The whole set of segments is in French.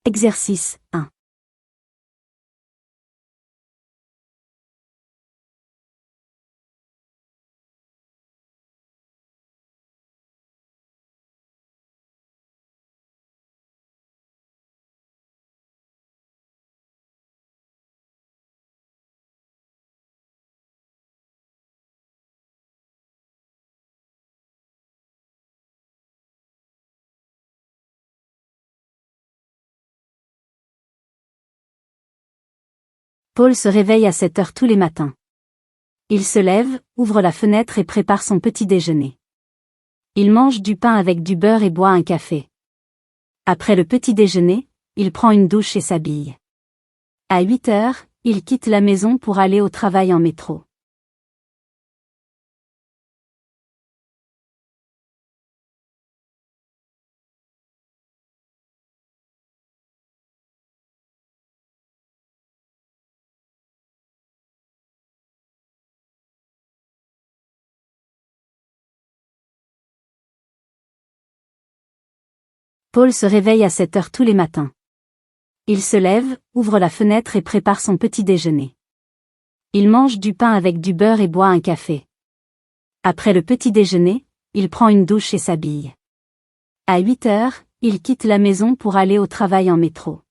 Exercice 1. Paul se réveille à 7 heures tous les matins. Il se lève, ouvre la fenêtre et prépare son petit déjeuner. Il mange du pain avec du beurre et boit un café. Après le petit déjeuner, il prend une douche et s'habille. À 8 heures, il quitte la maison pour aller au travail en métro. Paul se réveille à 7 heures tous les matins. Il se lève, ouvre la fenêtre et prépare son petit déjeuner. Il mange du pain avec du beurre et boit un café. Après le petit déjeuner, il prend une douche et s'habille. À 8 heures, il quitte la maison pour aller au travail en métro.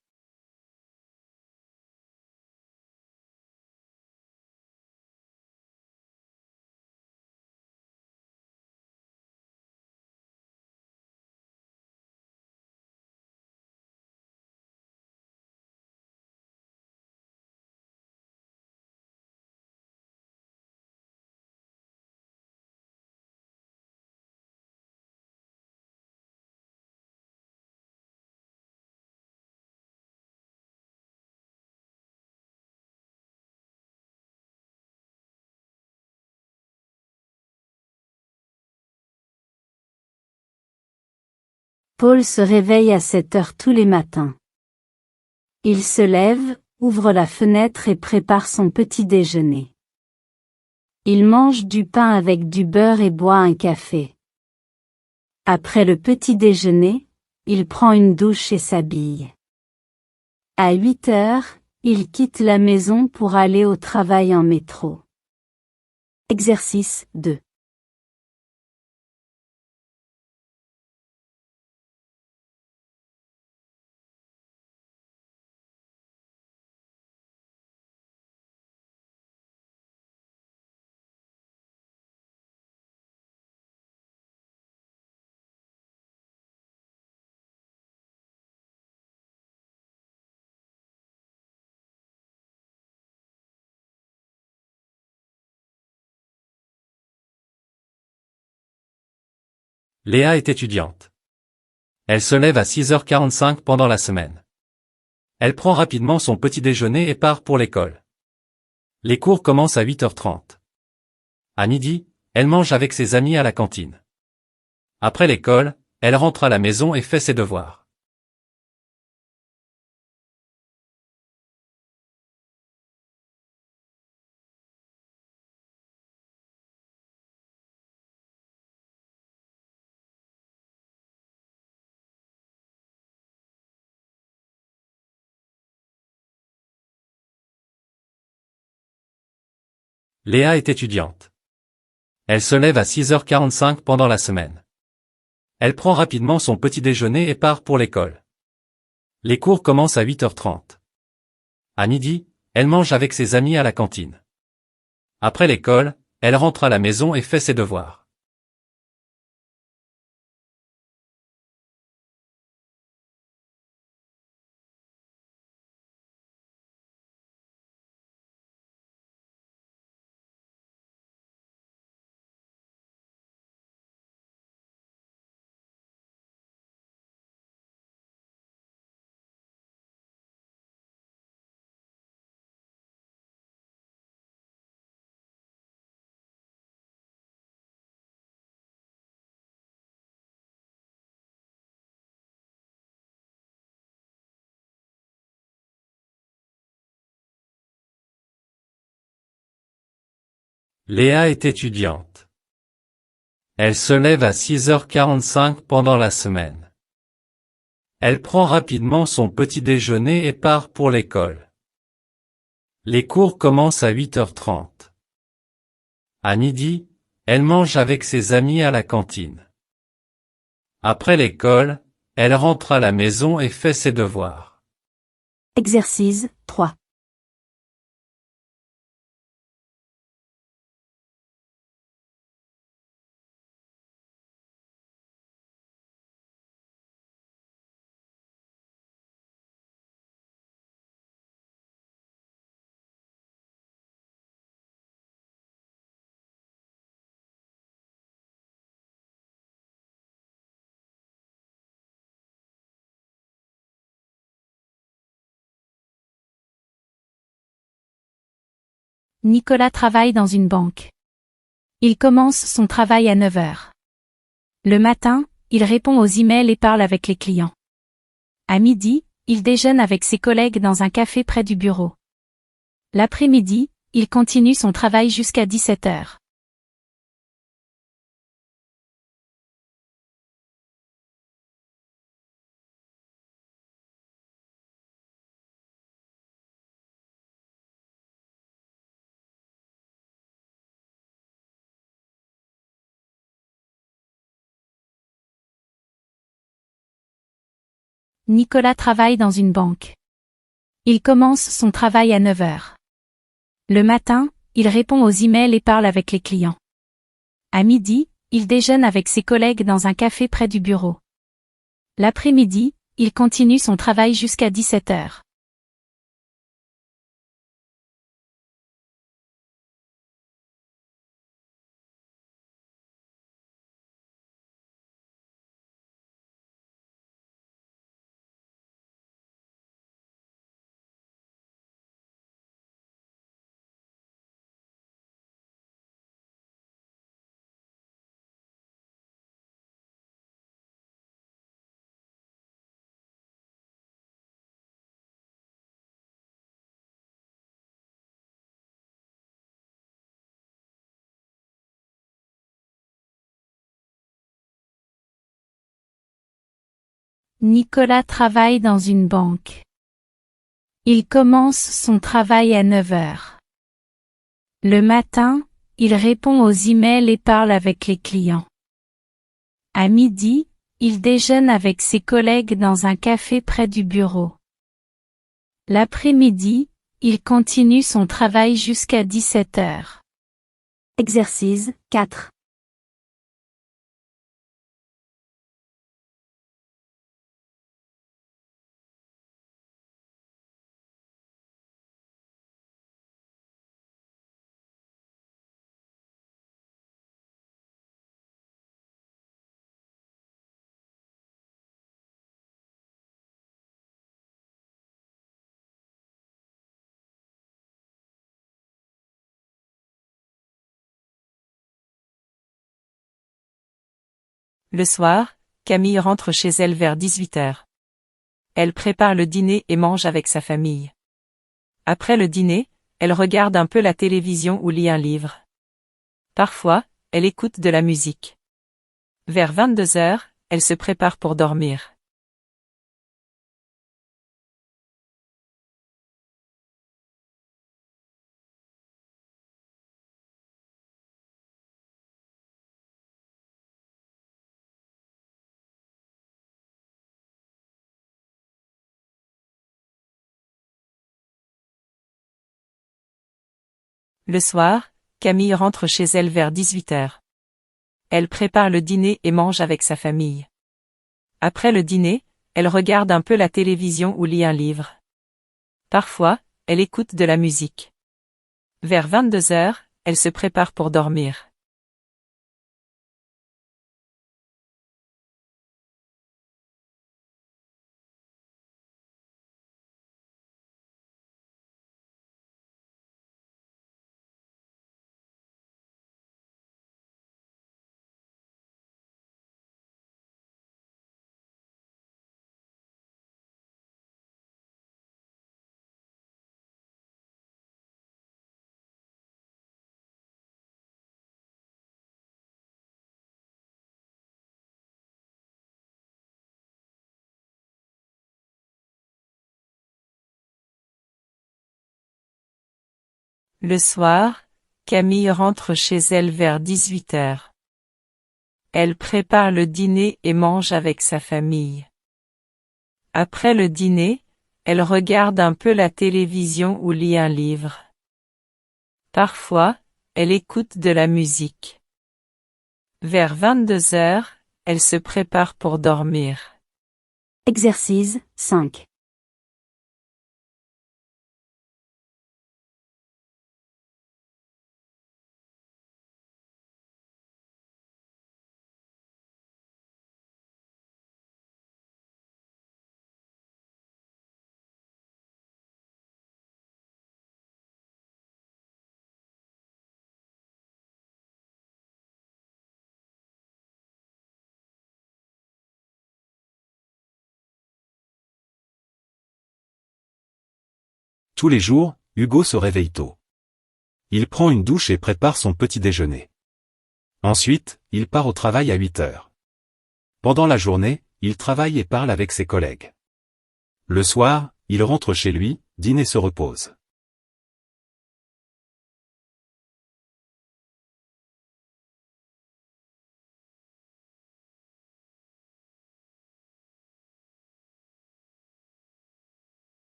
Paul se réveille à 7 heures tous les matins. Il se lève, ouvre la fenêtre et prépare son petit déjeuner. Il mange du pain avec du beurre et boit un café. Après le petit déjeuner, il prend une douche et s'habille. À 8 heures, il quitte la maison pour aller au travail en métro. Exercice 2. Léa est étudiante. Elle se lève à 6h45 pendant la semaine. Elle prend rapidement son petit déjeuner et part pour l'école. Les cours commencent à 8h30. À midi, elle mange avec ses amis à la cantine. Après l'école, elle rentre à la maison et fait ses devoirs. Léa est étudiante. Elle se lève à 6h45 pendant la semaine. Elle prend rapidement son petit déjeuner et part pour l'école. Les cours commencent à 8h30. À midi, elle mange avec ses amis à la cantine. Après l'école, elle rentre à la maison et fait ses devoirs. Léa est étudiante. Elle se lève à 6h45 pendant la semaine. Elle prend rapidement son petit déjeuner et part pour l'école. Les cours commencent à 8h30. À midi, elle mange avec ses amis à la cantine. Après l'école, elle rentre à la maison et fait ses devoirs. Exercice 3. Nicolas travaille dans une banque. Il commence son travail à 9 heures. Le matin, il répond aux emails et parle avec les clients. À midi, il déjeune avec ses collègues dans un café près du bureau. L'après-midi, il continue son travail jusqu'à 17 heures. Nicolas travaille dans une banque. Il commence son travail à 9 heures. Le matin, il répond aux emails et parle avec les clients. À midi, il déjeune avec ses collègues dans un café près du bureau. L'après-midi, il continue son travail jusqu'à 17 heures. Nicolas travaille dans une banque. Il commence son travail à 9 heures. Le matin, il répond aux emails et parle avec les clients. À midi, il déjeune avec ses collègues dans un café près du bureau. L'après-midi, il continue son travail jusqu'à 17 heures. Exercice 4. Le soir, Camille rentre chez elle vers 18 heures. Elle prépare le dîner et mange avec sa famille. Après le dîner, elle regarde un peu la télévision ou lit un livre. Parfois, elle écoute de la musique. Vers 22 heures, elle se prépare pour dormir. Le soir, Camille rentre chez elle vers 18 heures. Elle prépare le dîner et mange avec sa famille. Après le dîner, elle regarde un peu la télévision ou lit un livre. Parfois, elle écoute de la musique. Vers 22 heures, elle se prépare pour dormir. Le soir, Camille rentre chez elle vers 18h. Elle prépare le dîner et mange avec sa famille. Après le dîner, elle regarde un peu la télévision ou lit un livre. Parfois, elle écoute de la musique. Vers 22h, elle se prépare pour dormir. Exercice 5. Tous les jours, Hugo se réveille tôt. Il prend une douche et prépare son petit déjeuner. Ensuite, il part au travail à 8 heures. Pendant la journée, il travaille et parle avec ses collègues. Le soir, il rentre chez lui, dîne et se repose.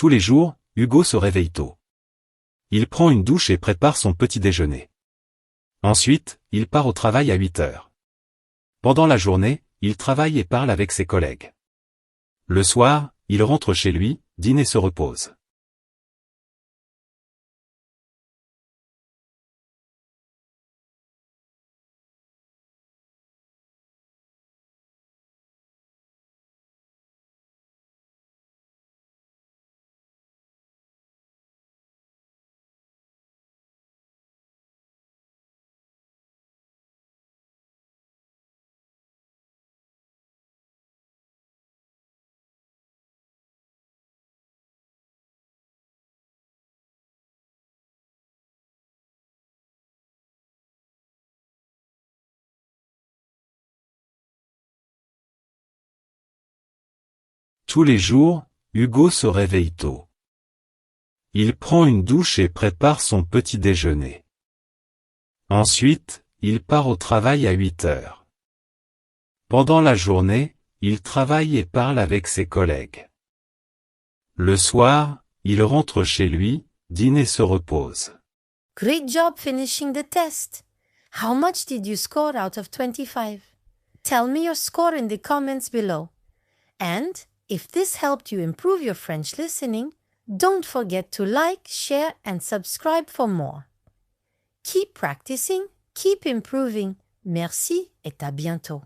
Tous les jours, Hugo se réveille tôt. Il prend une douche et prépare son petit déjeuner. Ensuite, il part au travail à 8 heures. Pendant la journée, il travaille et parle avec ses collègues. Le soir, il rentre chez lui, dîne et se repose. Tous les jours, Hugo se réveille tôt. Il prend une douche et prépare son petit déjeuner. Ensuite, il part au travail à 8 heures. Pendant la journée, il travaille et parle avec ses collègues. Le soir, il rentre chez lui, dîne et se repose. Great job finishing the test. How much did you score out of 25? Tell me your score in the comments below. And if this helped you improve your French listening, don't forget to like, share, and subscribe for more. Keep practicing, keep improving. Merci et à bientôt.